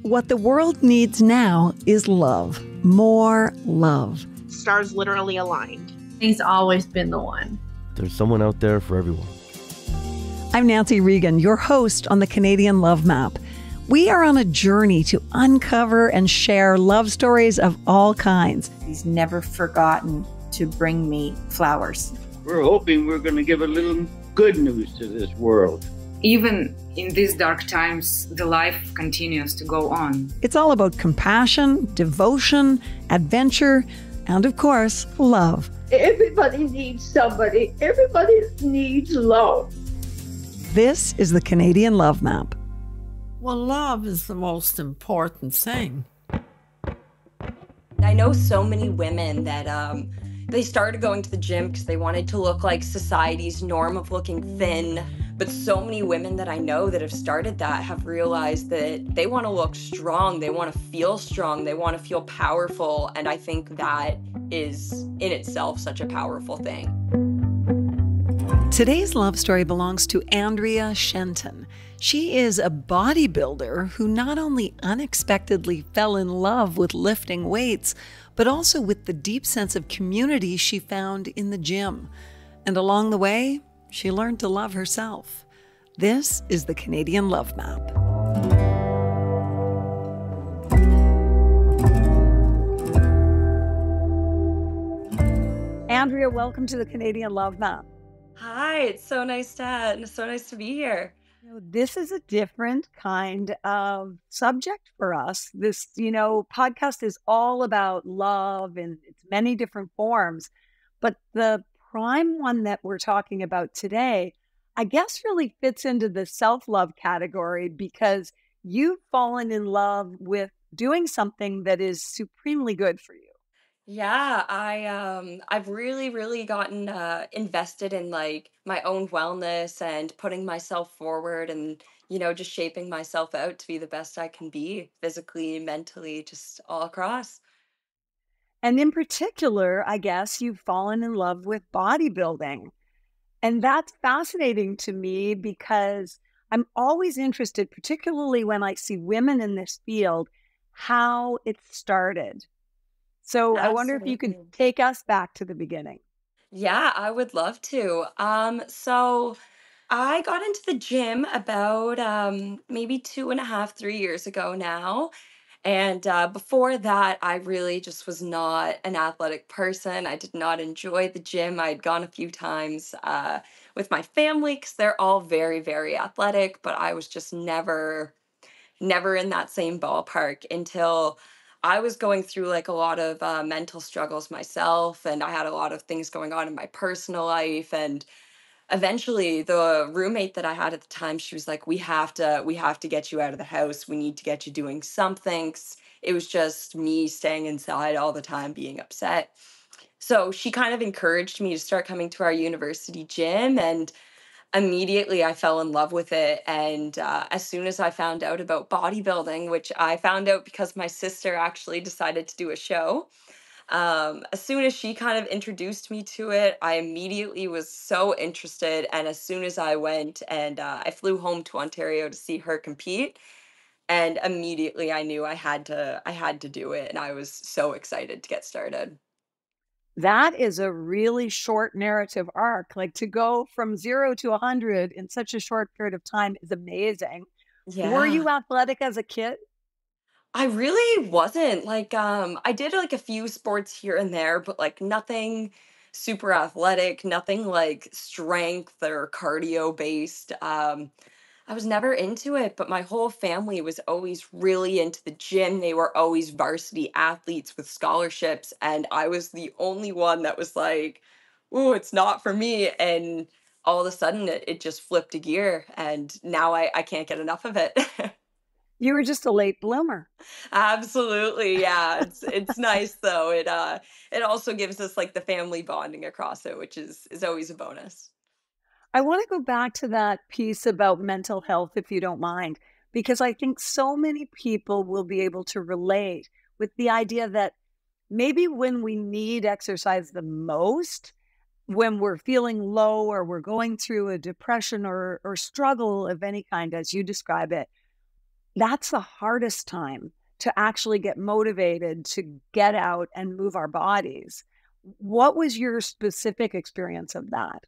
What the world needs now is love. More love. Stars literally aligned. He's always been the one. There's someone out there for everyone. I'm Nancy Regan, your host on the Canadian Love Map. We are on a journey to uncover and share love stories of all kinds. He's never forgotten to bring me flowers. We're hoping we're going to give a little good news to this world. Even in these dark times, the life continues to go on. It's all about compassion, devotion, adventure, and of course, love. Everybody needs somebody. Everybody needs love. This is the Canadian Love Map. Well, love is the most important thing. I know so many women that they started going to the gym because they wanted to look like society's norm of looking thin. But so many women that I know that have started that have realized that they want to look strong, they want to feel strong, they want to feel powerful. And I think that is in itself such a powerful thing. Today's love story belongs to Andrea Shenton. She is a bodybuilder who not only unexpectedly fell in love with lifting weights, but also with the deep sense of community she found in the gym. And along the way, she learned to love herself. This is the Canadian Love Map. Andrea, welcome to the Canadian Love Map. Hi, it's so nice to be here. This is a different kind of subject for us. This, podcast is all about love in its many different forms. But the prime one that we're talking about today, I guess really fits into the self-love category because you've fallen in love with doing something that is supremely good for you. Yeah, I've really gotten invested in like my own wellness and putting myself forward and just shaping myself out to be the best I can be physically, mentally, just all across. And in particular, I guess you've fallen in love with bodybuilding. And that's fascinating to me because I'm always interested, particularly when I see women in this field, how it started. So I wonder if you could take us back to the beginning. Yeah, I would love to. So I got into the gym about maybe 2.5, 3 years ago now. And before that, I really just was not an athletic person. I did not enjoy the gym. I'd gone a few times with my family because they're all very, very athletic, but I was just never in that same ballpark until I was going through like a lot of mental struggles myself, and I had a lot of things going on in my personal life. And eventually the roommate that I had at the time, she was like, we have to get you out of the house. We need to get you doing something. 'Cause it was just me staying inside all the time, being upset. So she kind of encouraged me to start coming to our university gym, and immediately I fell in love with it. And as soon as I found out about bodybuilding, which I found out because my sister actually decided to do a show, as soon as she kind of introduced me to it, I immediately was so interested. And as soon as I went and I flew home to Ontario to see her compete, and immediately I knew I had to do it. And I was so excited to get started. That is a really short narrative arc. Like to go from 0 to 100 in such a short period of time is amazing. Yeah. Were you athletic as a kid? I really wasn't. Like, I did like a few sports here and there, but like nothing super athletic, nothing like strength or cardio based. I was never into it, but my whole family was always really into the gym. They were always varsity athletes with scholarships, and I was the only one that was like, "Ooh, it's not for me." And all of a sudden, it just flipped a gear, and now I can't get enough of it. You were just a late bloomer. Absolutely, yeah. It's nice though. It also gives us like the family bonding across it, which is always a bonus. I want to go back to that piece about mental health, if you don't mind, because I think so many people will be able to relate with the idea that maybe when we need exercise the most, when we're feeling low or we're going through a depression or struggle of any kind, as you describe it, that's the hardest time to actually get motivated to get out and move our bodies. What was your specific experience of that?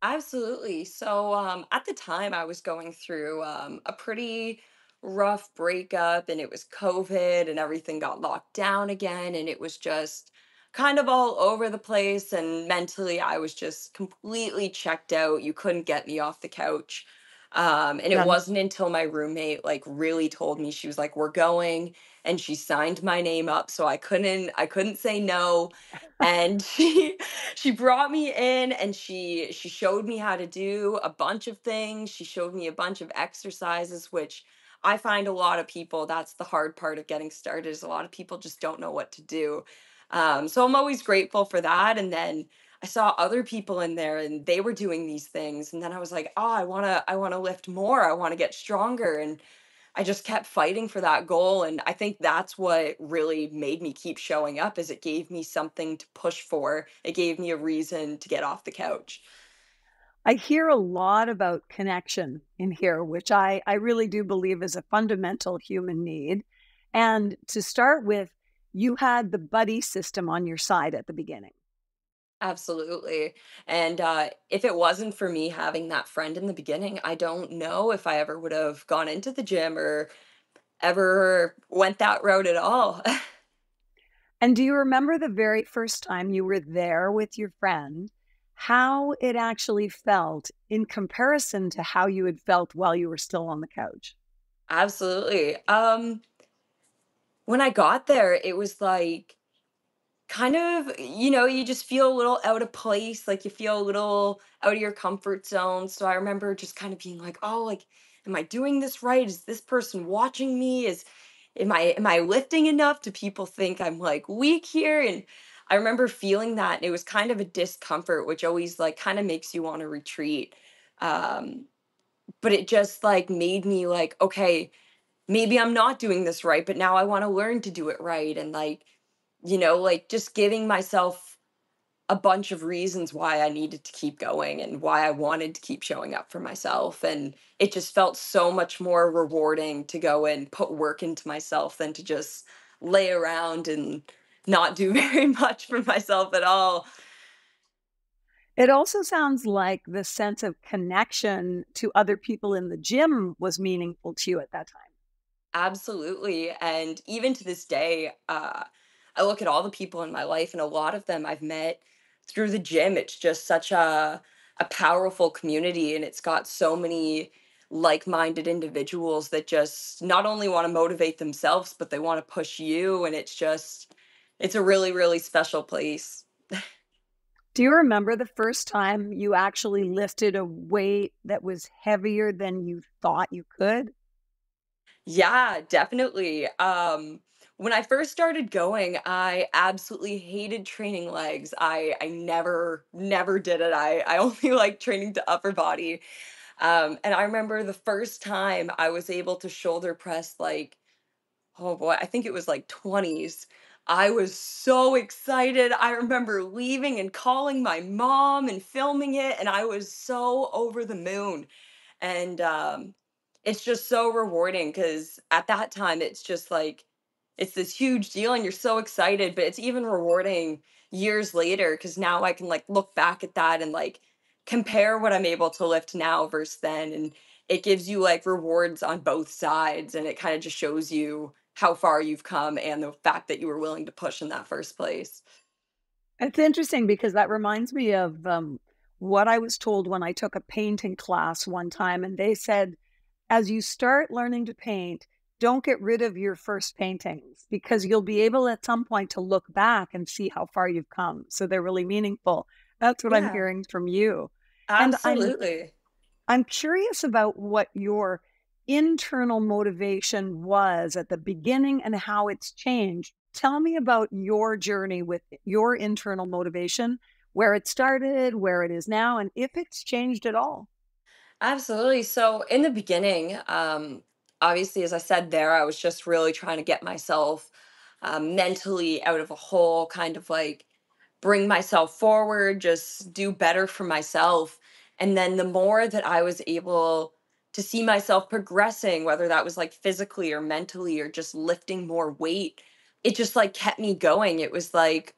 Absolutely. So, at the time, I was going through a pretty rough breakup, and it was COVID, and everything got locked down again, and it was just kind of all over the place. And mentally, I was just completely checked out. You couldn't get me off the couch. And it Yeah. wasn't until my roommate like really told me, she was like, "We're going," and she signed my name up, so I couldn't say no. And she brought me in, and she showed me how to do a bunch of things. She showed me a bunch of exercises, which I find a lot of people, that's the hard part of getting started, is a lot of people just don't know what to do. So I'm always grateful for that. And then I saw other people in there and they were doing these things. And then I was like, oh, I want to lift more. I want to get stronger. And I just kept fighting for that goal, and I think that's what really made me keep showing up, is it gave me something to push for. It gave me a reason to get off the couch. I hear a lot about connection in here, which I really do believe is a fundamental human need. And to start with, you had the buddy system on your side at the beginning. Absolutely. And if it wasn't for me having that friend in the beginning, I don't know if I ever would have gone into the gym or ever went that route at all. And do you remember the very first time you were there with your friend, how it actually felt in comparison to how you had felt while you were still on the couch? Absolutely. When I got there, it was like, kind of, you just feel a little out of place, like you feel a little out of your comfort zone. So I remember just kind of being like, "Oh, like, am I doing this right? Is this person watching me? Am I lifting enough? Do people think I'm like weak here?" And I remember feeling that, and it was kind of a discomfort, which always like kind of makes you want to retreat. Um, but it just like made me like, okay, maybe I'm not doing this right, but now I want to learn to do it right. And like, like just giving myself a bunch of reasons why I needed to keep going and why I wanted to keep showing up for myself. And it just felt so much more rewarding to go and put work into myself than to just lay around and not do very much for myself at all. It also sounds like the sense of connection to other people in the gym was meaningful to you at that time. Absolutely. And even to this day, I look at all the people in my life, and a lot of them I've met through the gym. It's just such a powerful community, and it's got so many like-minded individuals that just not only want to motivate themselves, but they want to push you. And it's a really, really special place. Do you remember the first time you actually lifted a weight that was heavier than you thought you could? Yeah, definitely. When I first started going, I absolutely hated training legs. I never did it. I only like training to upper body. And I remember the first time I was able to shoulder press like, oh boy, I think it was like 20s. I was so excited. I remember leaving and calling my mom and filming it, and I was so over the moon. And it's just so rewarding because at that time it's just like it's this huge deal and you're so excited, but it's even rewarding years later because now I can like look back at that and like compare what I'm able to lift now versus then. And it gives you like rewards on both sides, and it kind of just shows you how far you've come and the fact that you were willing to push in that first place. It's interesting because that reminds me of what I was told when I took a painting class one time. And they said, as you start learning to paint, don't get rid of your first paintings because you'll be able at some point to look back and see how far you've come. So they're really meaningful. That's what I'm Yeah, hearing from you. And absolutely. I'm curious about what your internal motivation was at the beginning and how it's changed. Tell me about your journey with your internal motivation, where it started, where it is now, and if it's changed at all. Absolutely. So in the beginning, obviously, as I said there, I was just really trying to get myself mentally out of a hole, kind of like bring myself forward, just do better for myself. And then the more that I was able to see myself progressing, whether that was like physically or mentally or just lifting more weight, it just like kept me going. It was like,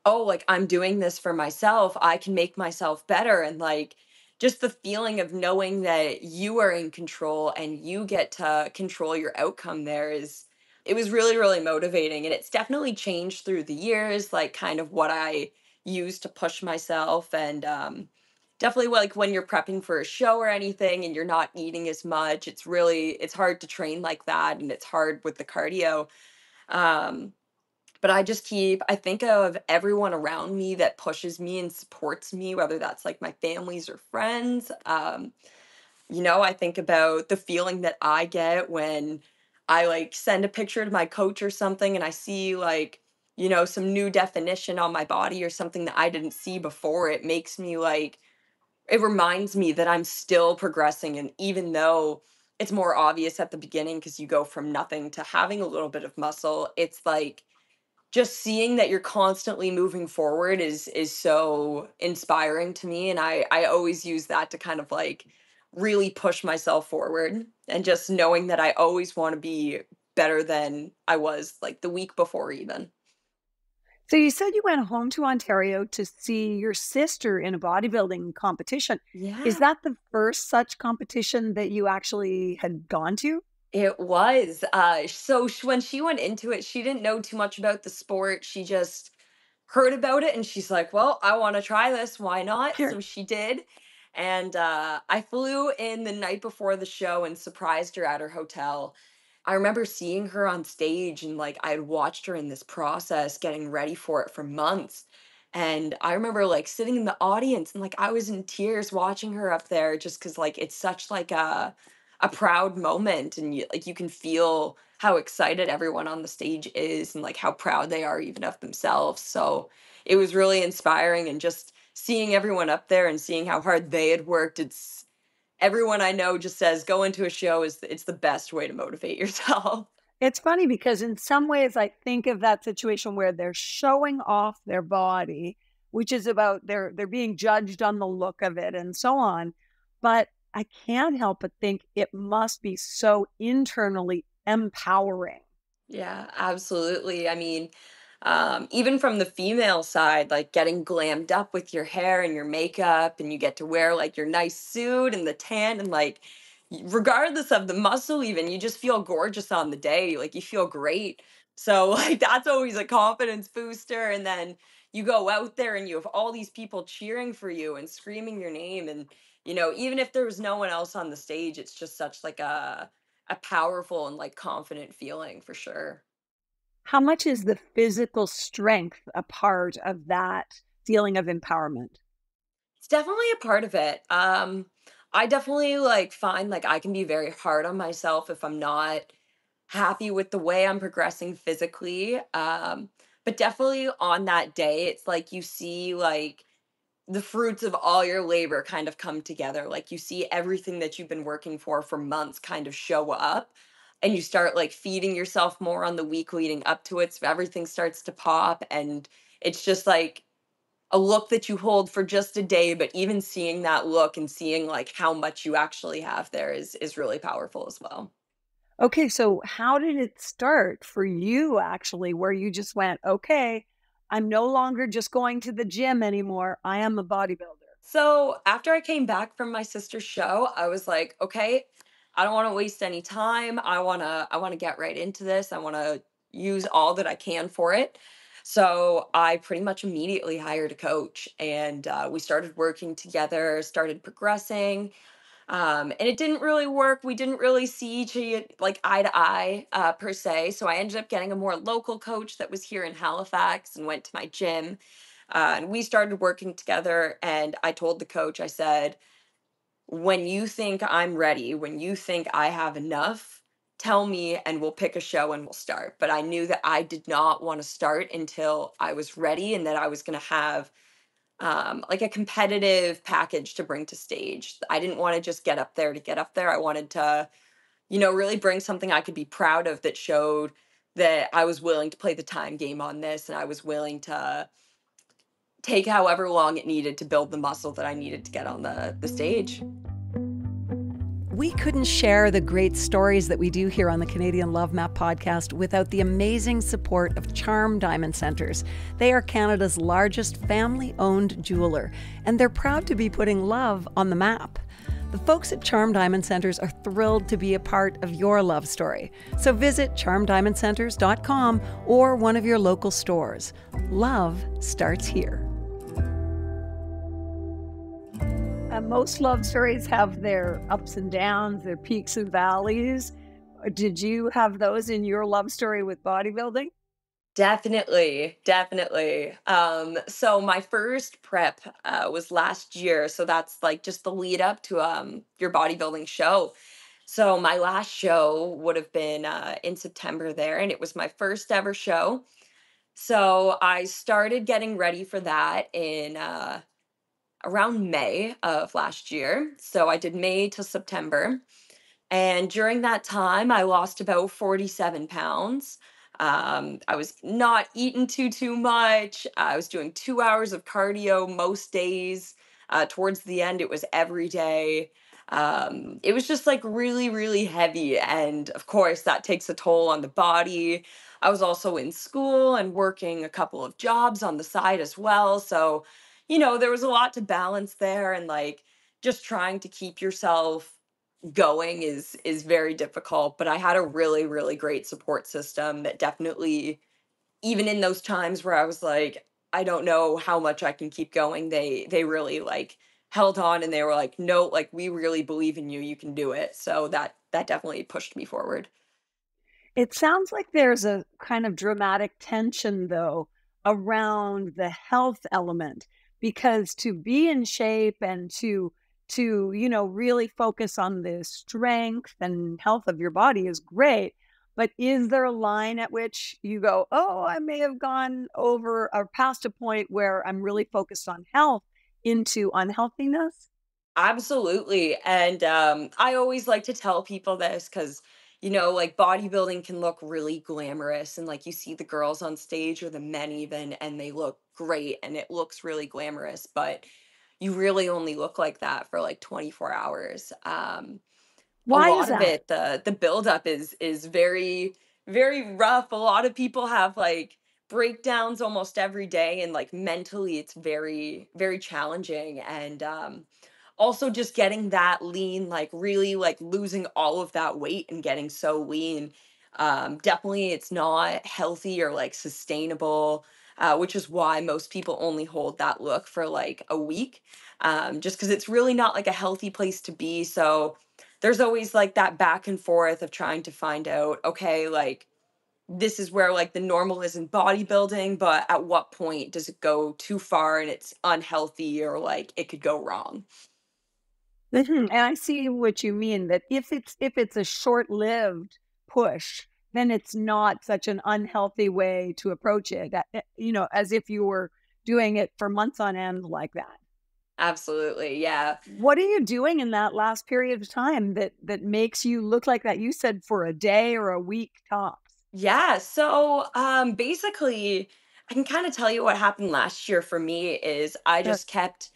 oh, like I'm doing this for myself. I can make myself better. And like just the feeling of knowing that you are in control and you get to control your outcome there is, it was really, really motivating. And it's definitely changed through the years, like kind of what I use to push myself. And definitely like when you're prepping for a show or anything and you're not eating as much, it's hard to train like that. And it's hard with the cardio. Um, but I think of everyone around me that pushes me and supports me, whether that's like my families or friends. I think about the feeling that I get when I like send a picture to my coach or something and I see like, some new definition on my body or something that I didn't see before. It makes me like, it reminds me that I'm still progressing. And even though it's more obvious at the beginning because you go from nothing to having a little bit of muscle, it's like, just seeing that you're constantly moving forward is so inspiring to me, and I always use that to kind of like really push myself forward, and just knowing that I always want to be better than I was like the week before even. So you said you went home to Ontario to see your sister in a bodybuilding competition. Is Yeah. that the first such competition that you actually had gone to? It was. When she went into it, she didn't know too much about the sport. She just heard about it and she's like, well, I want to try this. Why not? Sure. So she did. And I flew in the night before the show and surprised her at her hotel. I remember seeing her on stage and like I had watched her in this process getting ready for it for months. And I remember like sitting in the audience and like I was in tears watching her up there just because like it's such like a proud moment and you can feel how excited everyone on the stage is and like how proud they are even of themselves. So it was really inspiring and just seeing everyone up there and seeing how hard they had worked. It's everyone I know just says go into a show is it's the best way to motivate yourself. It's funny because in some ways I think of that situation where they're showing off their body, which is about they're being judged on the look of it and so on. But I can't help but think it must be so internally empowering. Yeah, absolutely. I mean, even from the female side, like getting glammed up with your hair and your makeup, and you get to wear like your nice suit and the tan, and like, regardless of the muscle, even you just feel gorgeous on the day. Like, you feel great. So, like, that's always a confidence booster. And then you go out there and you have all these people cheering for you and screaming your name. And, even if there was no one else on the stage, it's just such like a powerful and like confident feeling for sure. How much is the physical strength a part of that feeling of empowerment? It's definitely a part of it. I definitely like find like I can be very hard on myself if I'm not happy with the way I'm progressing physically. But definitely on that day, it's like you see like the fruits of all your labor kind of come together. Like you see everything that you've been working for months kind of show up. And you start like feeding yourself more on the week leading up to it. So everything starts to pop. And it's just like a look that you hold for just a day. But even seeing that look and seeing like how much you actually have there is really powerful as well. Okay, so how did it start for you actually, where you just went, okay, I'm no longer just going to the gym anymore. I am a bodybuilder. So after I came back from my sister's show, I was like, okay, I don't want to waste any time. I want to get right into this. I want to use all that I can for it. So I pretty much immediately hired a coach and we started working together, started progressing. And it didn't really work. We didn't really see like eye to eye per se. So I ended up getting a more local coach that was here in Halifax and went to my gym. And we started working together. And I told the coach, I said, when you think I'm ready, when you think I have enough, tell me and we'll pick a show and we'll start. But I knew that I did not want to start until I was ready and that I was going to have like a competitive package to bring to stage. I didn't want to just get up there to get up there. I wanted to, really bring something I could be proud of that showed that I was willing to play the time game on this and I was willing to take however long it needed to build the muscle that I needed to get on the stage. We couldn't share the great stories that we do here on the Canadian Love Map podcast without the amazing support of Charm Diamond Centers. They are Canada's largest family-owned jeweler, and they're proud to be putting love on the map. The folks at Charm Diamond Centers are thrilled to be a part of your love story. So visit charmdiamondcenters.com or one of your local stores. Love starts here. Most love stories have their ups and downs, their peaks and valleys. Did you have those in your love story with bodybuilding? Definitely, definitely. So my first prep was last year, so that's like just the lead up to your bodybuilding show. So my last show would have been in September there, and it was my first ever show. So I started getting ready for that in around May of last year. So I did May to September. And during that time, I lost about 47 pounds. I was not eating too much. I was doing 2 hours of cardio most days. Towards the end, it was every day. It was just like really, really heavy. And of course, that takes a toll on the body. I was also in school and working a couple of jobs on the side as well. So, there was a lot to balance there, and like just trying to keep yourself going is very difficult. But I had a really, really great support system that definitely, even in those times where I was like, I don't know how much I can keep going, they really like held on, and they were like, no, like we really believe in you, you can do it. So that definitely pushed me forward. It sounds like there's a kind of dramatic tension, though, around the health element, because to be in shape and to really focus on the strength and health of your body is great. But is there a line at which you go, oh, I may have gone over or past a point where I'm really focused on health into unhealthiness? Absolutely. And I always like to tell people this because, like bodybuilding can look really glamorous. And like you see the girls on stage or the men even, and they look great and it looks really glamorous. But you really only look like that for like 24 hours. A Why is lot of that? it, the buildup is very, very rough. A lot of people have like breakdowns almost every day, and like mentally it's very, very challenging. And also just getting that lean, like really like losing all of that weight and getting so lean. Definitely it's not healthy or like sustainable, which is why most people only hold that look for like a week, just because it's really not like a healthy place to be. So there's always like that back and forth of trying to find out, okay, like this is where like the normal is in bodybuilding, but at what point does it go too far and it's unhealthy or like it could go wrong? And I see what you mean, that if it's a short-lived push, then it's not such an unhealthy way to approach it. As if you were doing it for months on end like that. Absolutely. Yeah. What are you doing in that last period of time that makes you look like that? You said for a day or a week tops. Yeah. So basically I can kind of tell you what happened last year for me is I Sure. just kept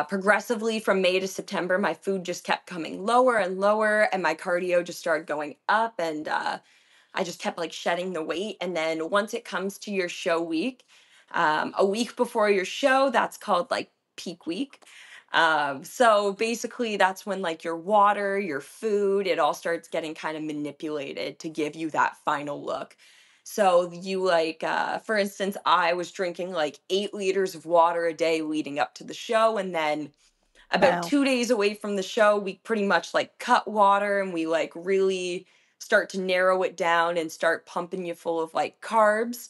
progressively from May to September, my food just kept coming lower and lower, and my cardio just started going up. And I just kept like shedding the weight. And then once it comes to your show week, a week before your show, that's called like peak week. So basically, that's when like your water, your food, it all starts getting kind of manipulated to give you that final look. So you like, for instance, I was drinking like 8 liters of water a day leading up to the show, and then about Wow. 2 days away from the show, we pretty much like cut water and we like really start to narrow it down and start pumping you full of like carbs.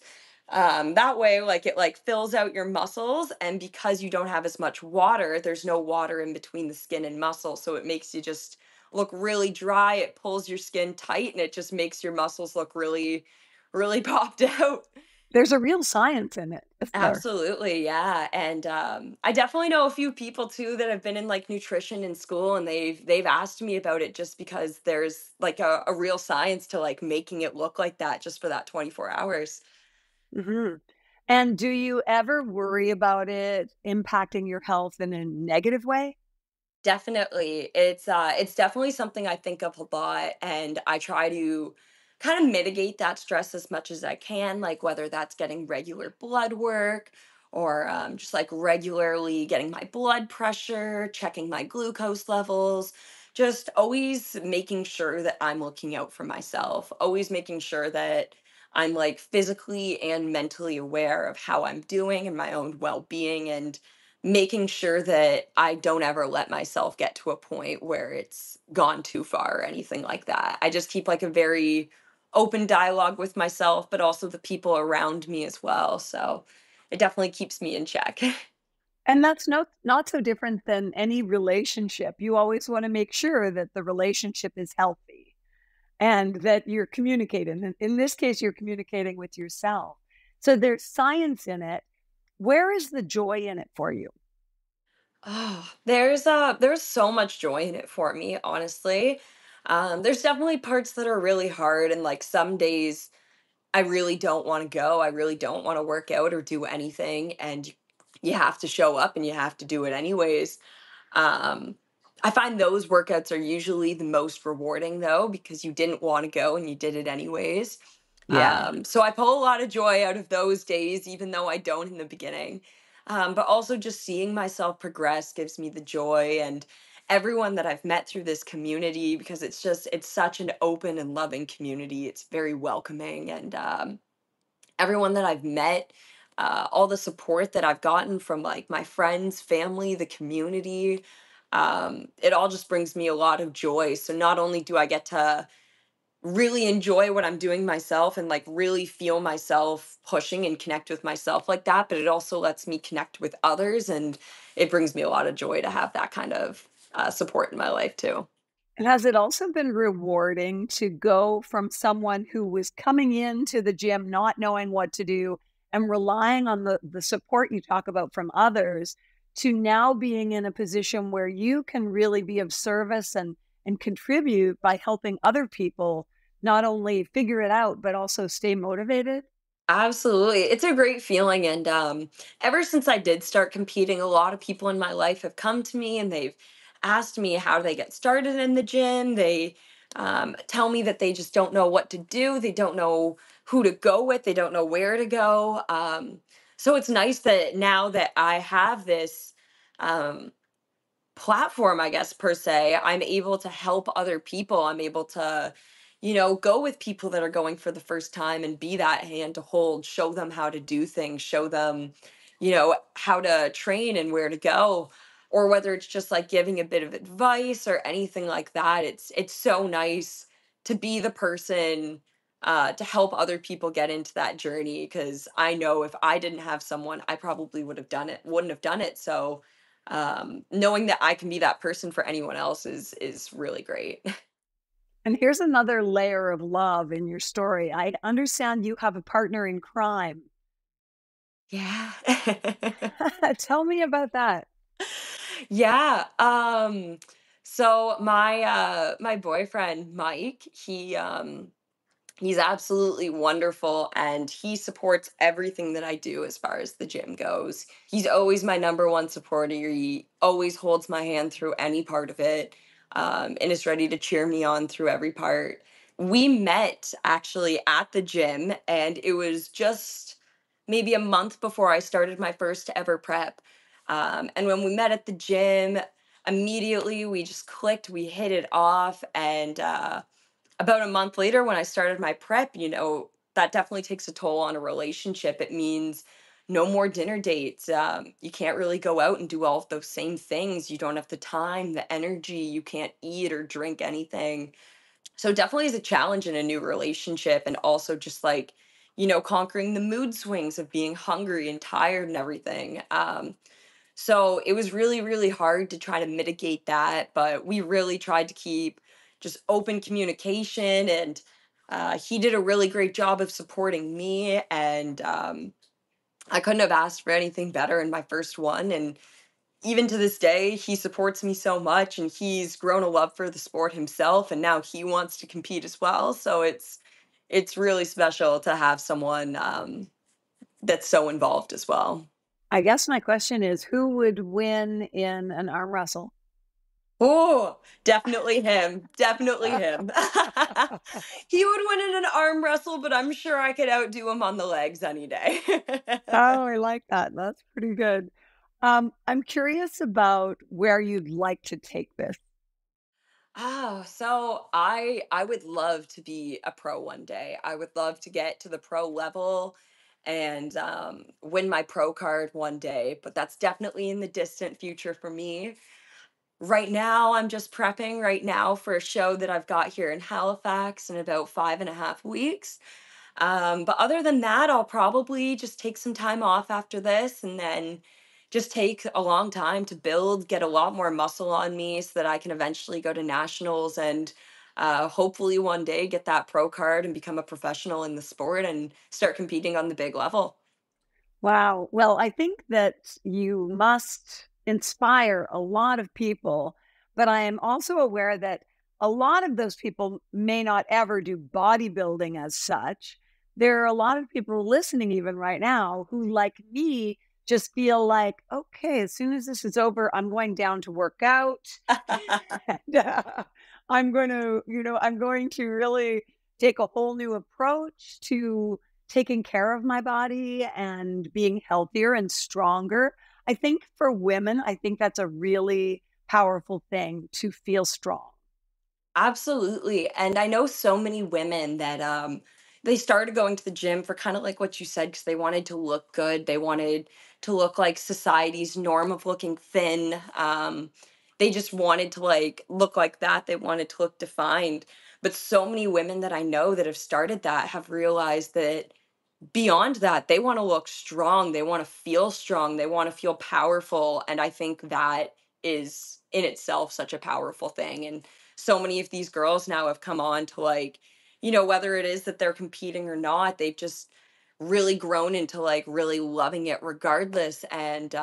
That way, like it like fills out your muscles, and because you don't have as much water, there's no water in between the skin and muscle, so it makes you just look really dry. It pulls your skin tight, and it just makes your muscles look really, really popped out. There's a real science in it, is there? Absolutely, yeah. And I definitely know a few people too that have been in like nutrition in school, and they've asked me about it just because there's like a real science to like making it look like that just for that 24 hours. hmm And do you ever worry about it impacting your health in a negative way? Definitely. It's definitely something I think of a lot, and I try to kind of mitigate that stress as much as I can, like whether that's getting regular blood work or just like regularly getting my blood pressure, checking my glucose levels, just always making sure that I'm looking out for myself, always making sure that I'm like physically and mentally aware of how I'm doing and my own well-being, and making sure that I don't ever let myself get to a point where it's gone too far or anything like that. I just keep like a very open dialogue with myself, but also the people around me as well. So it definitely keeps me in check. And that's not so different than any relationship. You always want to make sure that the relationship is healthy and that you're communicating. And in this case, you're communicating with yourself. So there's science in it. Where is the joy in it for you? Oh, there's so much joy in it for me, honestly. There's definitely parts that are really hard, and like some days I really don't want to go. I really don't want to work out or do anything, and you have to show up and you have to do it anyways. Um, I find those workouts are usually the most rewarding though, because you didn't want to go and you did it anyways. Yeah. So I pull a lot of joy out of those days, even though I don't in the beginning. But also just seeing myself progress gives me the joy, and everyone that I've met through this community, because it's such an open and loving community. It's very welcoming, and everyone that I've met, all the support that I've gotten from like my friends, family, the community, it all just brings me a lot of joy. So not only do I get to really enjoy what I'm doing myself and like really feel myself pushing and connect with myself like that, but it also lets me connect with others, and it brings me a lot of joy to have that kind of support in my life too. And has it also been rewarding to go from someone who was coming into the gym not knowing what to do and relying on the support you talk about from others to now being in a position where you can really be of service and contribute by helping other people not only figure it out, but also stay motivated? Absolutely. It's a great feeling. And ever since I did start competing, a lot of people in my life have come to me and they've asked me how they get started in the gym. They tell me that they just don't know what to do. They don't know who to go with. They don't know where to go. So it's nice that now that I have this um, platform, I guess, per se, I'm able to help other people. I'm able to, go with people that are going for the first time and be that hand to hold, show them how to do things, show them, how to train and where to go. Or whether it's just like giving a bit of advice or anything like that. It's so nice to be the person to help other people get into that journey, because I know if I didn't have someone, I probably wouldn't have done it. So knowing that I can be that person for anyone else is really great. And here's another layer of love in your story. I understand you have a partner in crime. Yeah. Tell me about that. Yeah. So my boyfriend Mike, he's absolutely wonderful, and he supports everything that I do as far as the gym goes. He's always my number one supporter. He always holds my hand through any part of it, and is ready to cheer me on through every part. We met actually at the gym, and it was just maybe a month before I started my first ever prep. And when we met at the gym, immediately we just clicked, we hit it off, and about a month later when I started my prep, that definitely takes a toll on a relationship. It means no more dinner dates. You can't really go out and do all of those same things. You don't have the time, the energy. You can't eat or drink anything. So definitely is a challenge in a new relationship, and also just like, conquering the mood swings of being hungry and tired and everything. So it was really, really hard to try to mitigate that, but we really tried to keep just open communication, and he did a really great job of supporting me, and I couldn't have asked for anything better in my first one. And even to this day, he supports me so much, and he's grown a love for the sport himself, and now he wants to compete as well. So it's really special to have someone that's so involved as well. I guess my question is who would win in an arm wrestle? Oh, definitely him. Definitely him. He would win in an arm wrestle, but I'm sure I could outdo him on the legs any day. Oh, I like that. That's pretty good. I'm curious about where you'd like to take this. Oh, so I would love to be a pro one day. I would love to get to the pro level and win my pro card one day, but that's definitely in the distant future for me. Right now, I'm just prepping right now for a show that I've got here in Halifax in about 5.5 weeks. But other than that, I'll probably just take some time off after this and then just take a long time to build, get a lot more muscle on me so that I can eventually go to nationals and hopefully one day get that pro card and become a professional in the sport and start competing on the big level. Wow. Well, I think that you must inspire a lot of people, but I am also aware that a lot of those people may not ever do bodybuilding as such. There are a lot of people listening even right now who, like me, just feel like, okay, as soon as this is over, I'm going down to work out. And, I'm going to really take a whole new approach to taking care of my body and being healthier and stronger. I think for women, I think that's a really powerful thing to feel strong. Absolutely. And I know so many women that they started going to the gym for kind of like what you said, because they wanted to look good. They wanted to look like society's norm of looking thin. They just wanted to like look like that. They wanted to look defined. But so many women that I know that have started that have realized that beyond that, they want to look strong, they want to feel strong, they want to feel powerful. And I think that is in itself such a powerful thing. And so many of these girls now have come on to like, whether it is that they're competing or not, they've just really grown into like really loving it regardless and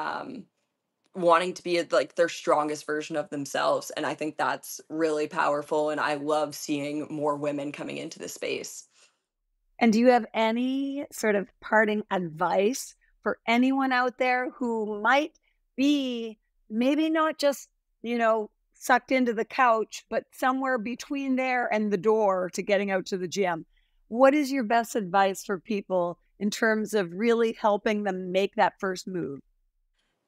wanting to be like their strongest version of themselves. And I think that's really powerful. And I love seeing more women coming into the space. And do you have any sort of parting advice for anyone out there who might be maybe not just, sucked into the couch, but somewhere between there and the door to getting out to the gym? What is your best advice for people in terms of really helping them make that first move?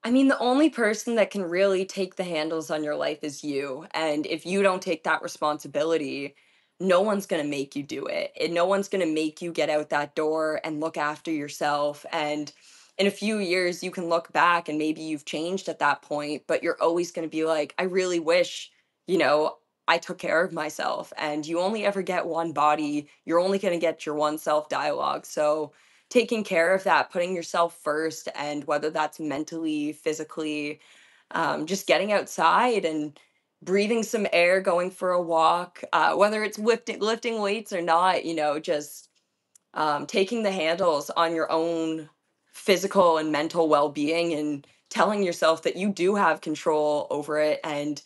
I mean, the only person that can really take the handles on your life is you. And if you don't take that responsibility, no one's going to make you do it. And no one's going to make you get out that door and look after yourself. And in a few years, you can look back and maybe you've changed at that point, but you're always going to be like, I really wish, you know, I took care of myself. And you only ever get one body. You're only going to get your one self dialogue. So, taking care of that, putting yourself first, and whether that's mentally, physically, just getting outside and breathing some air, going for a walk, whether it's lifting weights or not, just taking the handles on your own physical and mental well-being and telling yourself that you do have control over it. And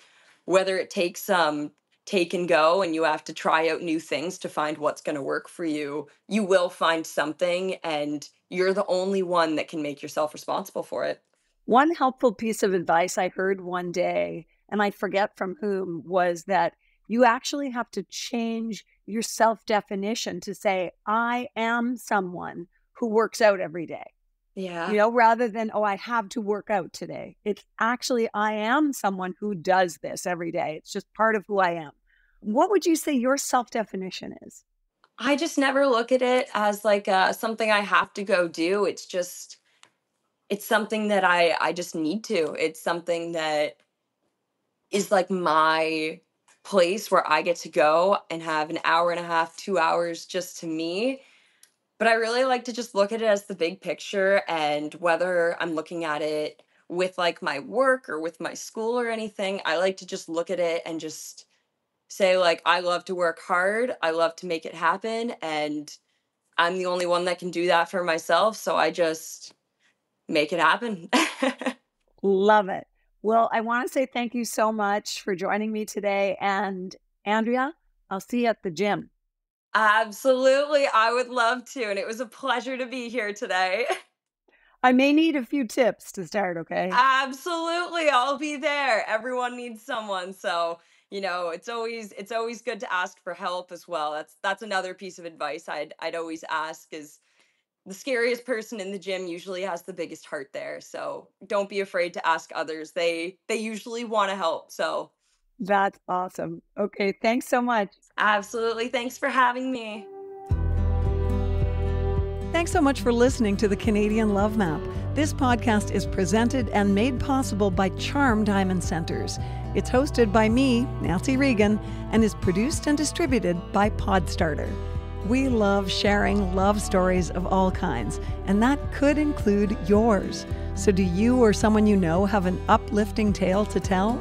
whether it takes some take and go and you have to try out new things to find what's going to work for you, you will find something, and you're the only one that can make yourself responsible for it. One helpful piece of advice I heard one day, and I forget from whom, was that you actually have to change your self definition to say, I am someone who works out every day. Yeah. Rather than, oh, I have to work out today. It's actually, I am someone who does this every day. It's just part of who I am. What would you say your self definition is? I just never look at it as like something I have to go do. It's something that I just need to. It's something that is like my place where I get to go and have an hour and a half, 2 hours just to me. But I really like to just look at it as the big picture, and whether I'm looking at it with like my work or with my school or anything, I like to just look at it and just say like I love to work hard, I love to make it happen, and I'm the only one that can do that for myself, so I just make it happen. Love it. Well, I want to say thank you so much for joining me today. And Andrea, I'll see you at the gym. Absolutely. I would love to. And it was a pleasure to be here today. I may need a few tips to start, okay? Absolutely, I'll be there. Everyone needs someone, so it's always good to ask for help as well. That's another piece of advice I'd always ask is the scariest person in the gym usually has the biggest heart there. So don't be afraid to ask others. They usually want to help. So That's awesome. Okay, thanks so much. absolutely, thanks for having me. Thanks so much for listening to the Canadian Love Map. This podcast is presented and made possible by Charm Diamond Centers. It's hosted by me, Nancy Regan, and is produced and distributed by Podstarter. We love sharing love stories of all kinds, and that could include yours. So do you or someone you know have an uplifting tale to tell?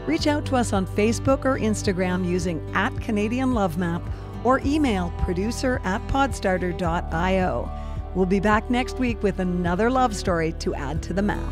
Reach out to us on Facebook or Instagram using @CanadianLoveMap or email producer@podstarter.io. We'll be back next week with another love story to add to the map.